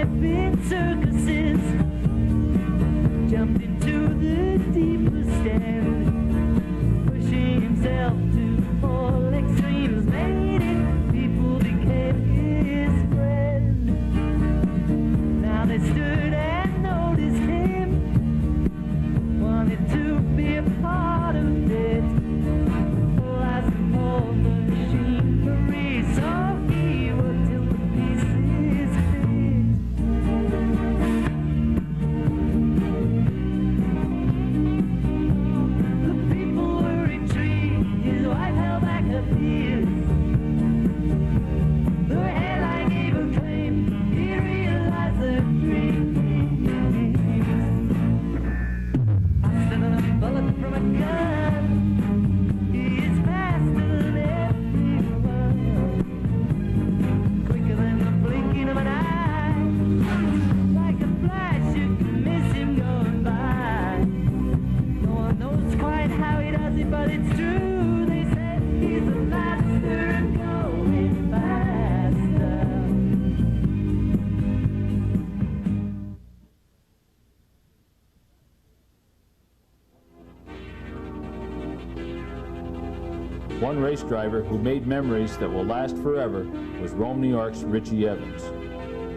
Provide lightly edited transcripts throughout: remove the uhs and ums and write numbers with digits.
life in circuses, jumped into the deepest end, pushing himself to all extremes, made it, people became his friend. Now they stood and noticed him, wanted to be a part of it, like a whole machinery, so he worked till the pieces fit. The people were intrigued, his wife held back her fears. The hairline gave a claim, he realized the dream. Faster than a bullet from a gun, he is faster than everyone, quicker than the blinking of an eye, like a flash you can miss him going by. No one knows quite how he does it, but it's true, they said he's a master of going faster. One race driver who made memories that will last forever was Rome, New York's Richie Evans.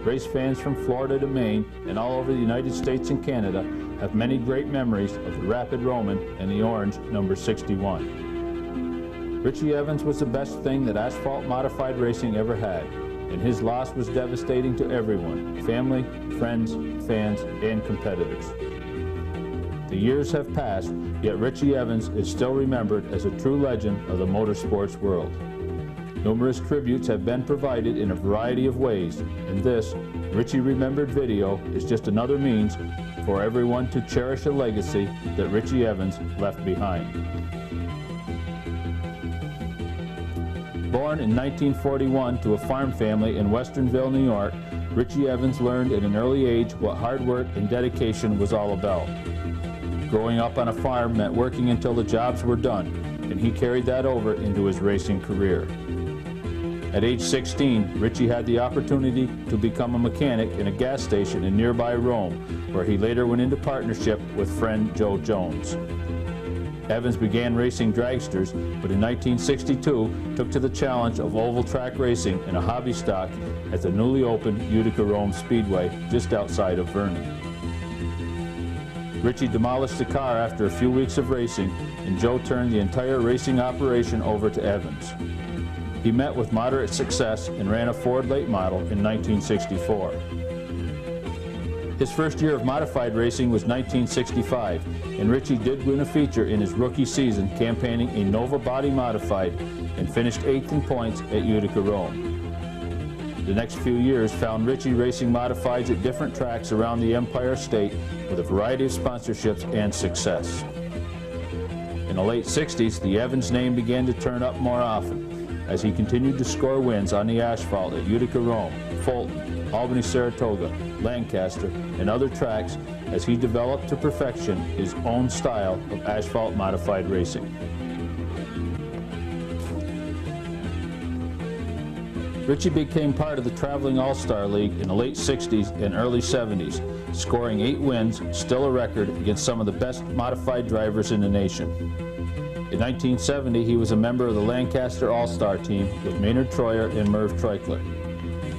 Race fans from Florida to Maine and all over the United States and Canada have many great memories of the Rapid Roman and the orange number 61. Richie Evans was the best thing that asphalt modified racing ever had, and his loss was devastating to everyone, family, friends, fans, and competitors. The years have passed, yet Richie Evans is still remembered as a true legend of the motorsports world. Numerous tributes have been provided in a variety of ways, and this Richie Remembered video is just another means for everyone to cherish a legacy that Richie Evans left behind. Born in 1941 to a farm family in Westernville, New York, Richie Evans learned at an early age what hard work and dedication was all about. Growing up on a farm meant working until the jobs were done, and he carried that over into his racing career. At age 16, Richie had the opportunity to become a mechanic in a gas station in nearby Rome, where he later went into partnership with friend Joe Jones. Evans began racing dragsters, but in 1962 took to the challenge of oval track racing in a hobby stock at the newly opened Utica Rome Speedway just outside of Vernon. Richie demolished the car after a few weeks of racing, and Joe turned the entire racing operation over to Evans. He met with moderate success and ran a Ford late model in 1964. His first year of modified racing was 1965, and Richie did win a feature in his rookie season campaigning a Nova body modified and finished 8th in points at Utica Rome. The next few years found Richie racing modifieds at different tracks around the Empire State with a variety of sponsorships and success. In the late 60s, the Evans name began to turn up more often as he continued to score wins on the asphalt at Utica Rome, Fulton, Albany, Saratoga, Lancaster, and other tracks as he developed to perfection his own style of asphalt modified racing. Richie became part of the Traveling All-Star League in the late 60s and early 70s, scoring 8 wins, still a record against some of the best modified drivers in the nation. In 1970, he was a member of the Lancaster All-Star team with Maynard Troyer and Merv Treicler.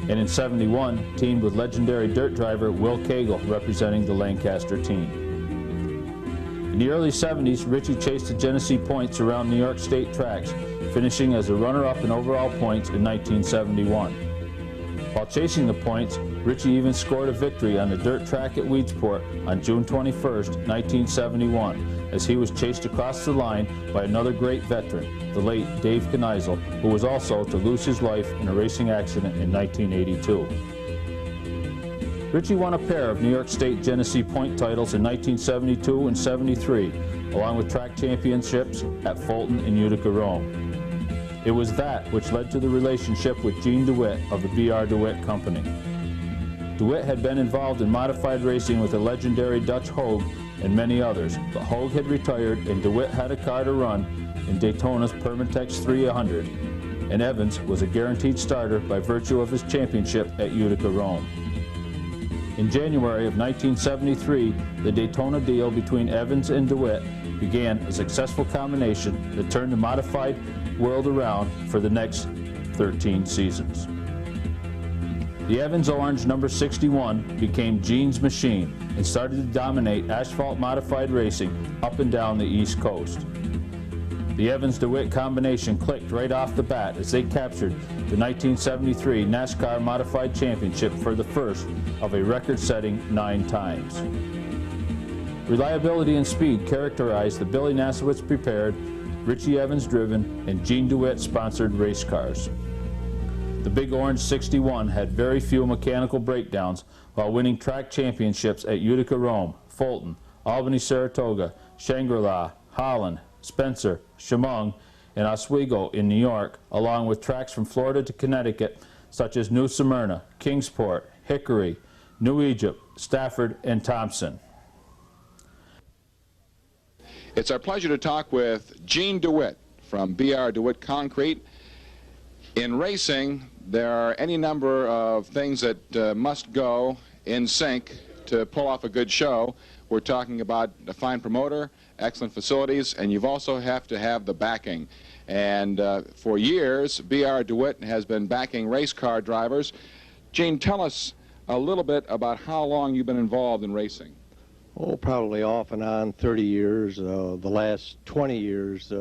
And in '71, teamed with legendary dirt driver Will Cagle, representing the Lancaster team. In the early 70s, Richie chased the Genesee points around New York State tracks, finishing as a runner-up in overall points in 1971. While chasing the points, Richie even scored a victory on the dirt track at Weedsport on June 21st, 1971, as he was chased across the line by another great veteran, the late Dave Kneisel, who was also to lose his life in a racing accident in 1982. Richie won a pair of New York State Genesee point titles in 1972 and 73, along with track championships at Fulton and Utica Rome. It was that which led to the relationship with Gene DeWitt of the B.R. DeWitt Company. DeWitt had been involved in modified racing with the legendary Dutch Hogue and many others, but Hogue had retired and DeWitt had a car to run in Daytona's Permatex 300, and Evans was a guaranteed starter by virtue of his championship at Utica Rome. In January of 1973, the Daytona deal between Evans and DeWitt began a successful combination that turned the modified world around for the next 13 seasons. The Evans Orange number 61 became Gene's machine and started to dominate asphalt modified racing up and down the East Coast. The Evans-DeWitt combination clicked right off the bat as they captured the 1973 NASCAR Modified Championship for the first of a record-setting 9 times. Reliability and speed characterized the Billy Nasowitz prepared, Richie Evans driven, and Gene DeWitt sponsored race cars. The Big Orange 61 had very few mechanical breakdowns while winning track championships at Utica Rome, Fulton, Albany Saratoga, Shangri-La, Holland, Spencer, Chemung, and Oswego in New York, along with tracks from Florida to Connecticut such as New Smyrna, Kingsport, Hickory, New Egypt, Stafford, and Thompson. It's our pleasure to talk with Gene DeWitt from B.R. DeWitt Concrete. In racing, there are any number of things that must go in sync to pull off a good show. We're talking about a fine promoter, excellent facilities, and you also have to have the backing. And for years, B.R. DeWitt has been backing race car drivers. Gene, tell us a little bit about how long you've been involved in racing. Oh, probably off and on 30 years. The last 20 years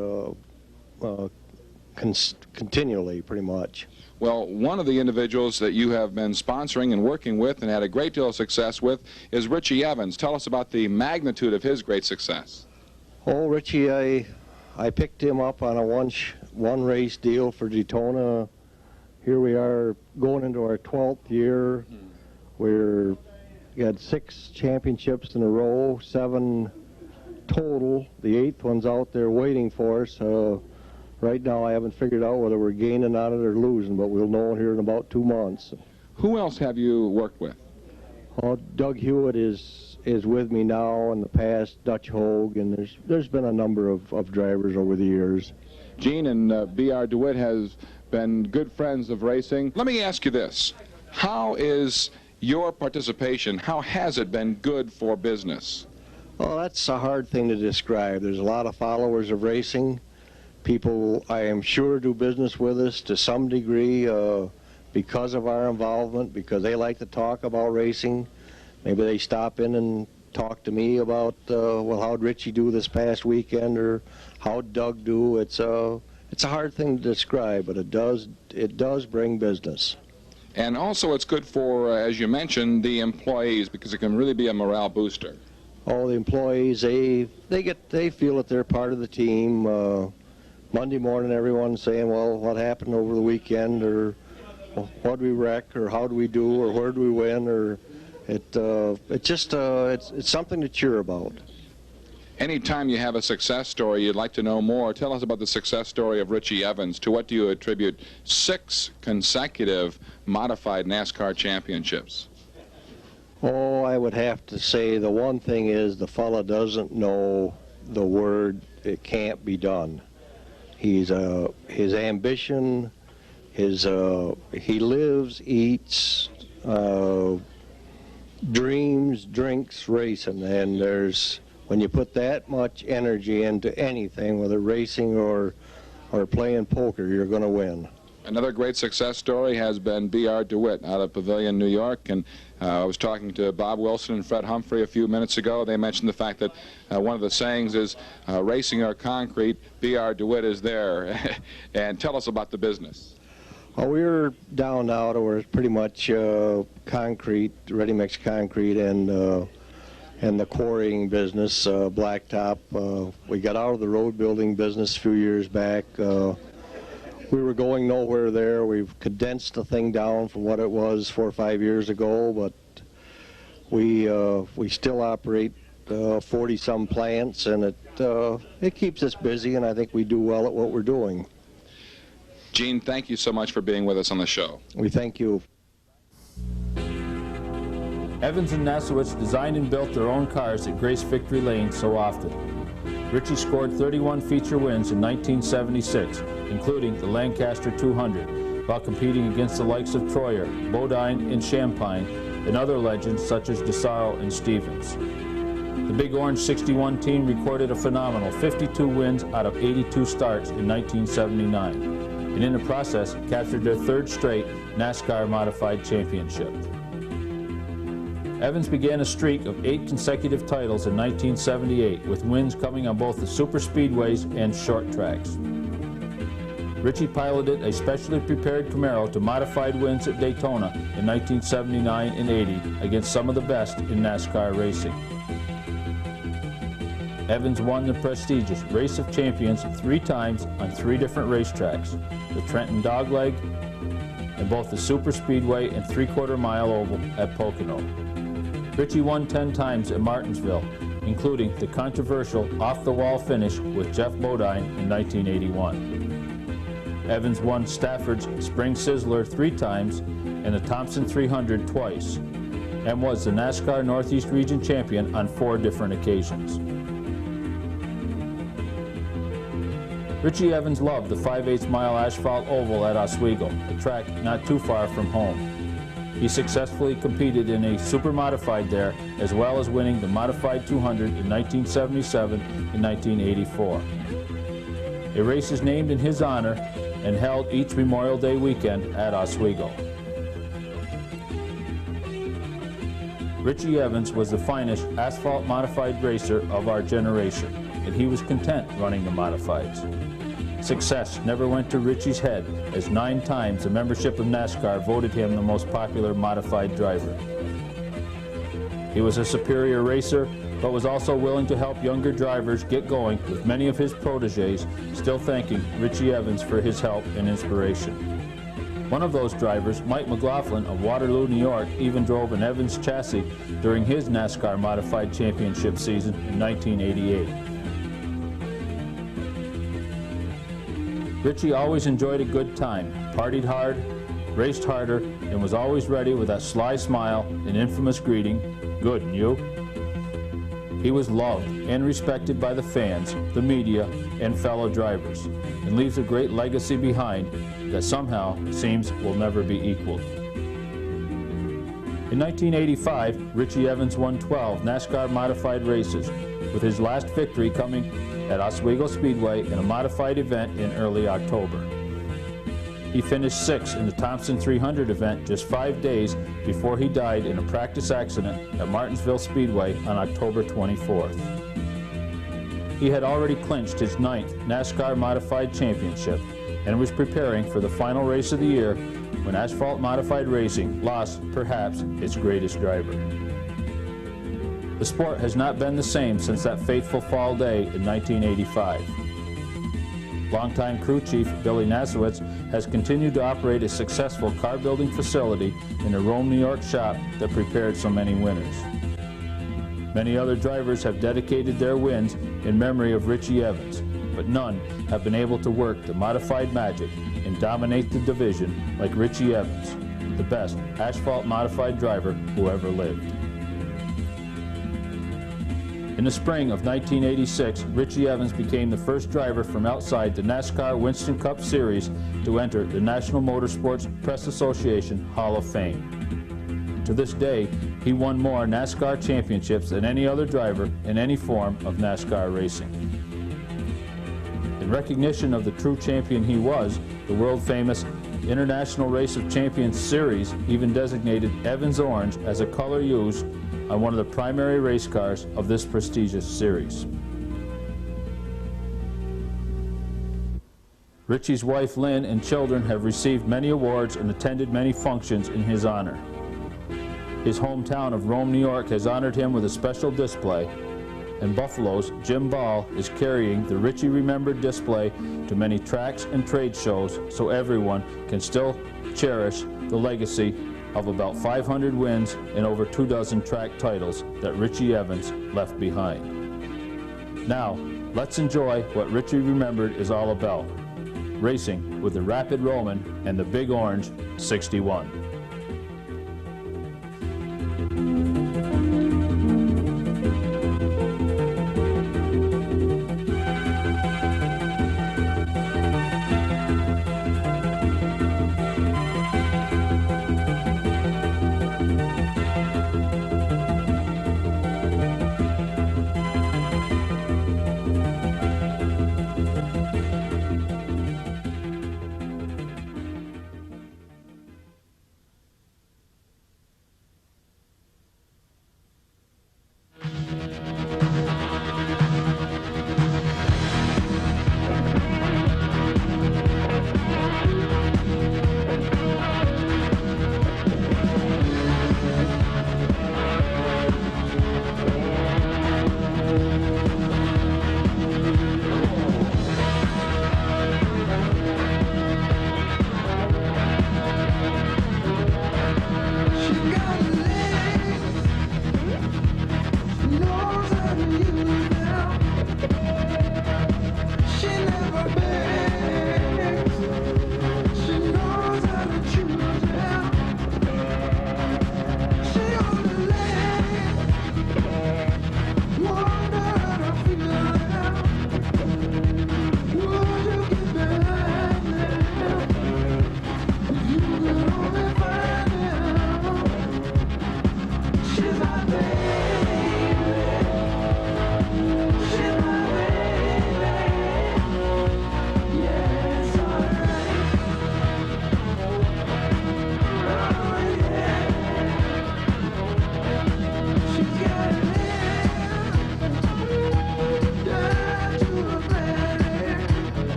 continually, pretty much. Well, one of the individuals that you have been sponsoring and working with and had a great deal of success with is Richie Evans. Tell us about the magnitude of his great success. Oh, Richie, I picked him up on a one race deal for Daytona. Here we are going into our 12th year. We had 6 championships in a row, 7 total. The 8th one's out there waiting for us. Right now I haven't figured out whether we're gaining on it or losing, but we'll know here in about 2 months. Who else have you worked with? Oh, Doug Hewitt is with me now. In the past, Dutch Hogue, and there's been a number of drivers over the years. Gene and B.R. DeWitt has been good friends of racing. Let me ask you this. How is your participation, how has it been good for business? Oh, that's a hard thing to describe. There's a lot of followers of racing. People, I am sure, do business with us to some degree because of our involvement, because they like to talk about racing. Maybe they stop in and talk to me about, well, how'd Richie do this past weekend, or how'd Doug do? It's a hard thing to describe, but it does bring business. And also it's good for, as you mentioned, the employees, because it can really be a morale booster. Oh, the employees, they feel that they're part of the team. Monday morning, everyone's saying, well, what happened over the weekend, or what did we wreck, or how did we do, or where did we win, or it's something to cheer about. Anytime you have a success story, you'd like to know more. Tell us about the success story of Richie Evans. To what do you attribute 6 consecutive modified NASCAR championships? Oh, I would have to say the one thing is the fella doesn't know the word "it can't be done." His ambition, he lives, eats, dreams, drinks racing, and when you put that much energy into anything, whether racing or playing poker, you're going to win. Another great success story has been B.R. DeWitt out of Pavilion, New York, and I was talking to Bob Wilson and Fred Humphrey a few minutes ago. They mentioned the fact that one of the sayings is, racing or concrete, B.R. DeWitt is there. And tell us about the business. Well, we're down now to where it's pretty much concrete, ready-mix concrete, and the quarrying business, blacktop. We got out of the road building business a few years back. We were going nowhere there. We've condensed the thing down from what it was 4 or 5 years ago, but we still operate 40-some plants, and it keeps us busy, and I think we do well at what we're doing. Gene, thank you so much for being with us on the show. We thank you. Evans and Nasowitz designed and built their own cars at Grace Victory Lane so often. Richie scored 31 feature wins in 1976, including the Lancaster 200, while competing against the likes of Troyer, Bodine, and Champagne and other legends such as DeSaro and Stevens. The Big Orange 61 team recorded a phenomenal 52 wins out of 82 starts in 1979, and in the process captured their third straight NASCAR Modified Championship. Evans began a streak of 8 consecutive titles in 1978, with wins coming on both the super speedways and short tracks. Richie piloted a specially prepared Camaro to modified wins at Daytona in 1979 and 80 against some of the best in NASCAR racing. Evans won the prestigious Race of Champions 3 times on 3 different racetracks, the Trenton Dogleg, and both the Super Speedway and 3/4 mile oval at Pocono. Richie won 10 times at Martinsville, including the controversial off-the-wall finish with Jeff Bodine in 1981. Evans won Stafford's Spring Sizzler 3 times and the Thompson 300 twice, and was the NASCAR Northeast Region champion on 4 different occasions. Richie Evans loved the 5/8 mile asphalt oval at Oswego, a track not too far from home. He successfully competed in a super modified there, as well as winning the Modified 200 in 1977 and 1984. A race is named in his honor and held each Memorial Day weekend at Oswego. Richie Evans was the finest asphalt modified racer of our generation, and he was content running the modifieds. Success never went to Richie's head, as 9 times the membership of NASCAR voted him the most popular modified driver. He was a superior racer, but was also willing to help younger drivers get going, with many of his protégés still thanking Richie Evans for his help and inspiration. One of those drivers, Mike McLaughlin of Waterloo, New York, even drove an Evans chassis during his NASCAR Modified Championship season in 1988. Richie always enjoyed a good time, partied hard, raced harder, and was always ready with that sly smile and infamous greeting, "Good, and you?" He was loved and respected by the fans, the media, and fellow drivers, and leaves a great legacy behind that somehow seems will never be equaled. In 1985, Richie Evans won 12 NASCAR modified races, with his last victory coming at Oswego Speedway in a modified event in early October. He finished 6th in the Thompson 300 event just 5 days before he died in a practice accident at Martinsville Speedway on October 24th. He had already clinched his 9th NASCAR Modified Championship and was preparing for the final race of the year when asphalt modified racing lost perhaps its greatest driver. The sport has not been the same since that fateful fall day in 1985. Longtime crew chief Billy Nasowitz has continued to operate a successful car building facility in the Rome, New York shop that prepared so many winners. Many other drivers have dedicated their wins in memory of Richie Evans, but none have been able to work the modified magic and dominate the division like Richie Evans, the best asphalt modified driver who ever lived. In the spring of 1986, Richie Evans became the first driver from outside the NASCAR Winston Cup Series to enter the National Motorsports Press Association Hall of Fame. To this day, he won more NASCAR championships than any other driver in any form of NASCAR racing. In recognition of the true champion he was, the world-famous International Race of Champions Series even designated Evans Orange as a color used on one of the primary race cars of this prestigious series. Richie's wife Lynn and children have received many awards and attended many functions in his honor. His hometown of Rome, New York has honored him with a special display, and Buffalo's Jim Ball is carrying the Richie Remembered display to many tracks and trade shows so everyone can still cherish the legacy of about 500 wins and over 24 track titles that Richie Evans left behind. Now, let's enjoy what Richie Remembered is all about, racing with the Rapid Roman and the Big Orange 61.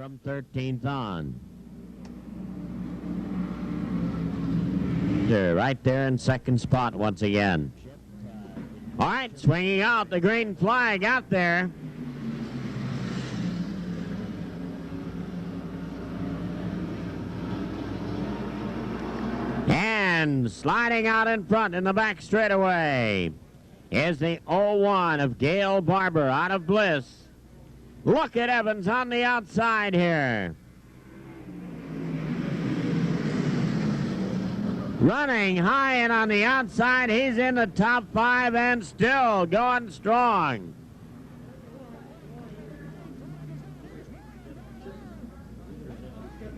from 13th on. They're right there in second spot once again. All right, swinging out, the green flag out there. And sliding out in front in the back straightaway is the 0-1 of Gail Barber out of Bliss. Look at Evans on the outside here. Running high and on the outside, he's in the top 5 and still going strong.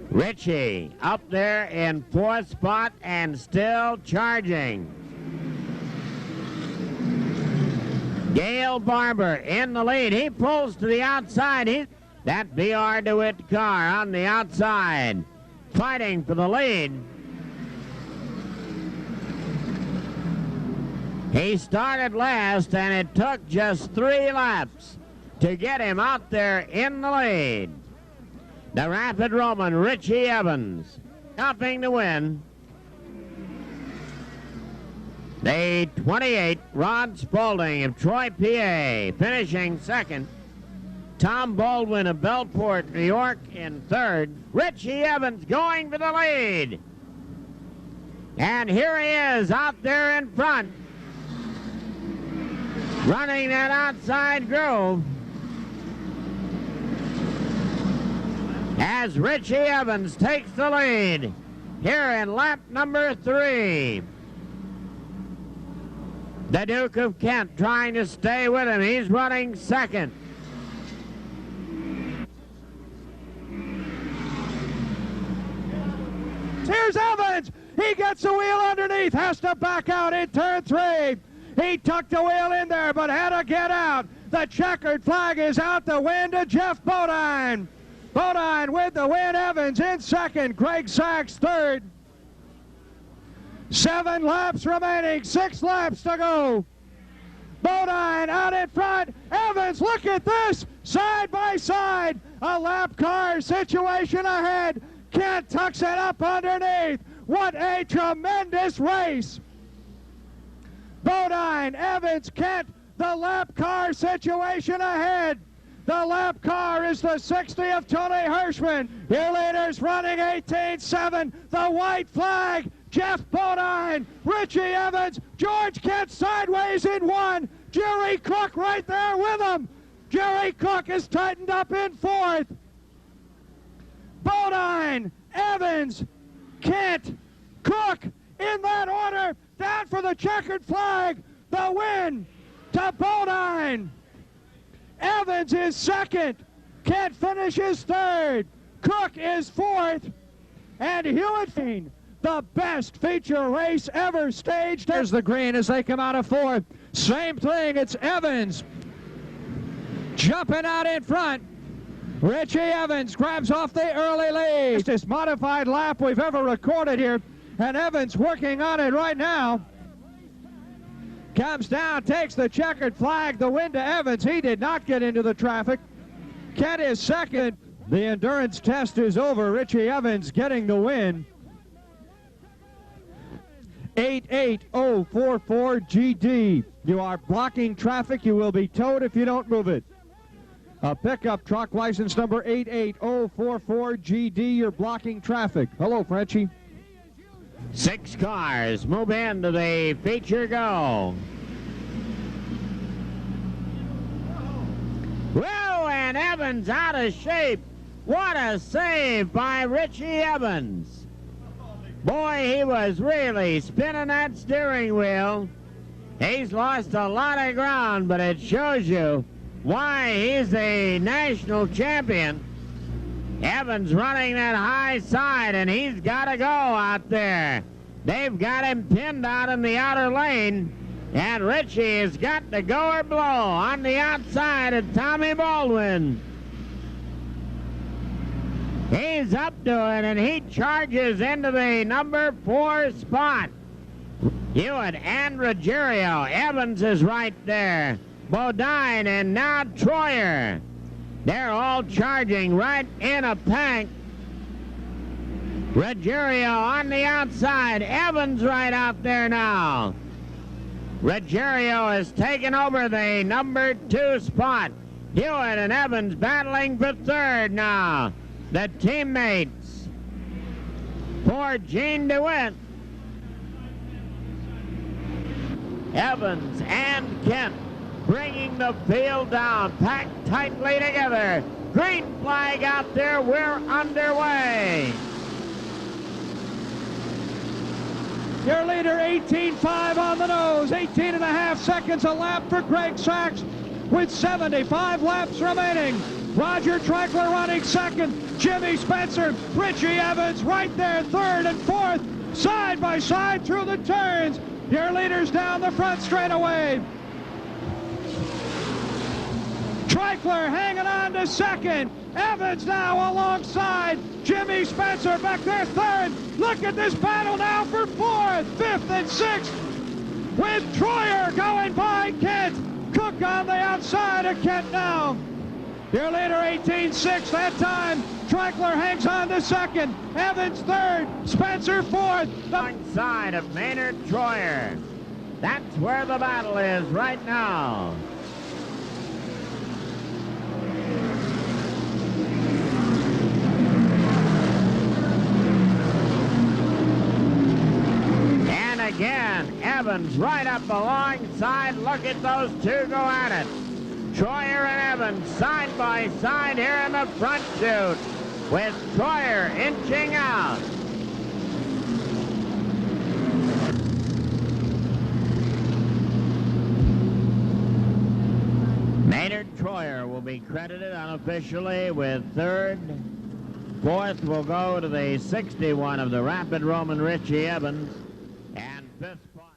Richie up there in 4th spot and still charging. Gail Barber in the lead. He pulls to the outside. That VR DeWitt car on the outside, fighting for the lead. He started last, and it took just 3 laps to get him out there in the lead. The Rapid Roman, Richie Evans, helping to win. The 28, Rod Spaulding of Troy, PA, finishing second. Tom Baldwin of Bellport, New York, in third. Richie Evans going for the lead. And here he is out there in front, running that outside groove. As Richie Evans takes the lead here in lap number 3. The Duke of Kent trying to stay with him. He's running second. Here's Evans. He gets the wheel underneath, has to back out in turn 3. He tucked the wheel in there, but had to get out. The checkered flag is out the win to Jeff Bodine. Bodine with the win. Evans in second. Greg Sachs third. 7 laps remaining. 6 laps to go. Bodine out in front. Evans, look at this. Side by side. A lap car situation ahead. Kent tucks it up underneath. What a tremendous race. Bodine, Evans, Kent, the lap car situation ahead. The lap car is the 60 of Tony Hirschman. Your leaders running 18-7. The white flag, Jeff Bodine, Richie Evans, George Kent sideways in 1. Jerry Cook right there with him. Jerry Cook is tightened up in 4th. Bodine, Evans, Kent, Cook in that order. Down for the checkered flag. The win to Bodine. Evans is second. Kent finishes third. Cook is 4th. And Hewitt, the best feature race ever staged. There's the green as they come out of 4th. Same thing, it's Evans jumping out in front. Richie Evans grabs off the early lead. This modified lap we've ever recorded here. And Evans working on it right now. Comes down, takes the checkered flag, the win to Evans. He did not get into the traffic. Kent is second. The endurance test is over. Richie Evans getting the win. 88044 GD. You are blocking traffic. You will be towed if you don't move it. A pickup truck, license number 88044 GD. You're blocking traffic. Hello, Frenchie. 6 cars move into the feature go. Whoa, and Evans out of shape. What a save by Richie Evans. Boy, he was really spinning that steering wheel. He's lost a lot of ground, but it shows you why he's a national champion. Evans running that high side, and he's got to go out there. They've got him pinned out in the outer lane, and Richie has got to go or blow on the outside of Tommy Baldwin. He's up to it, and he charges into the number 4 spot. Hewitt and Ruggiero. Evans is right there. Bodine and now Troyer. They're all charging right in a pack. Ruggiero on the outside. Evans right out there now. Ruggiero has taken over the number 2 spot. Hewitt and Evans battling for third now. The teammates for Gene DeWitt. Evans and Kent bringing the field down, packed tightly together. Green flag out there, we're underway. Your leader, 18.5 on the nose, 18.5 seconds a lap for Greg Sachs with 75 laps remaining. Roger Treichler running second, Jimmy Spencer, Richie Evans right there, third and fourth, side by side through the turns. Your leaders down the front straightaway. Treichler hanging on to second. Evans now alongside. Jimmy Spencer back there third. Look at this battle now for fourth, fifth, and sixth. With Troyer going by Kent. Cook on the outside of Kent now. Your leader 18.6 that time. Treichler hangs on to second. Evans third. Spencer fourth. The side of Maynard Troyer. That's where the battle is right now. And again, Evans right up alongside. Look at those two go at it. Troyer and Evans side by side here in the front chute, with Troyer inching out. Maynard Troyer will be credited unofficially with third. Fourth will go to the 61 of the Rapid Roman Richie Evans. And fifth spot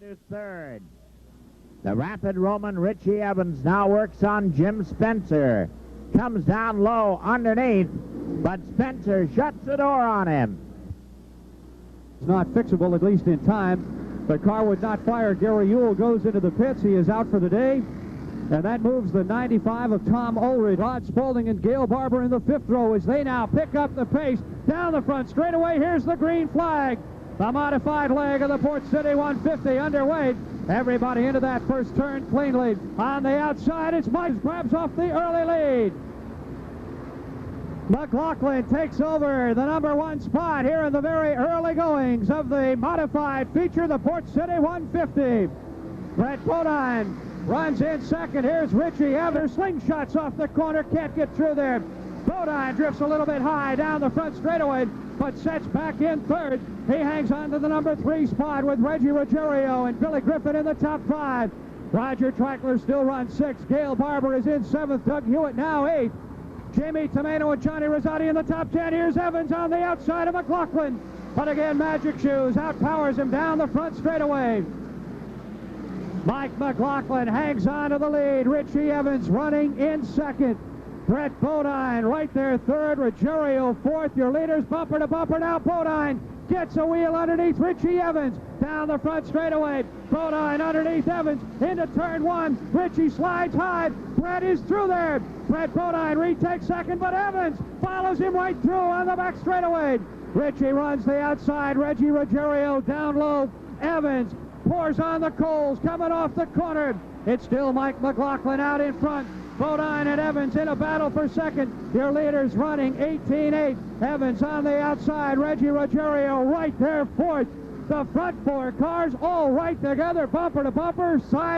to third. The Rapid Roman Richie Evans now works on Jim Spencer. Comes down low underneath, but Spencer shuts the door on him. It's not fixable, at least in time. The car would not fire. Gary Ewell goes into the pits. He is out for the day. And that moves the 95 of Tom Ulrich. Rod Spaulding and Gail Barber in the fifth row as they now pick up the pace. Down the front straightaway, here's the green flag. The modified leg of the Port City 150 underway. Everybody into that first turn cleanly. On the outside, it's Mike grabs off the early lead. McLaughlin takes over the number 1 spot here in the very early goings of the modified feature, the Port City 150. Brett Bodine runs in second. Here's Richie Evans. Slingshots off the corner, can't get through there. Bodine drifts a little bit high down the front straightaway, but sets back in third. He hangs on to the number 3 spot with Reggie Ruggiero and Billy Griffin in the top 5. Roger Treichler still runs 6. Gail Barber is in 7th. Doug Hewitt now 8th. Jimmy Tomato and Johnny Rosati in the top 10. Here's Evans on the outside of McLaughlin. But again, Magic Shoes outpowers him down the front straightaway. Mike McLaughlin hangs on to the lead. Richie Evans running in second. Brett Bodine right there third. Ruggiero fourth. Your leaders bumper to bumper now. Bodine gets a wheel underneath Richie Evans. Down the front straightaway. Bodine underneath Evans into turn 1. Richie slides high. Brett is through there. Brett Bodine retakes second, but Evans follows him right through on the back straightaway. Richie runs the outside. Reggie Ruggiero down low. Evans pours on the coals coming off the corner. It's still Mike McLaughlin out in front. Bodine and Evans in a battle for second. Your leaders running 18.8. Evans on the outside. Reggie Ruggiero right there fourth. The front 4 cars all right together, bumper to bumper, side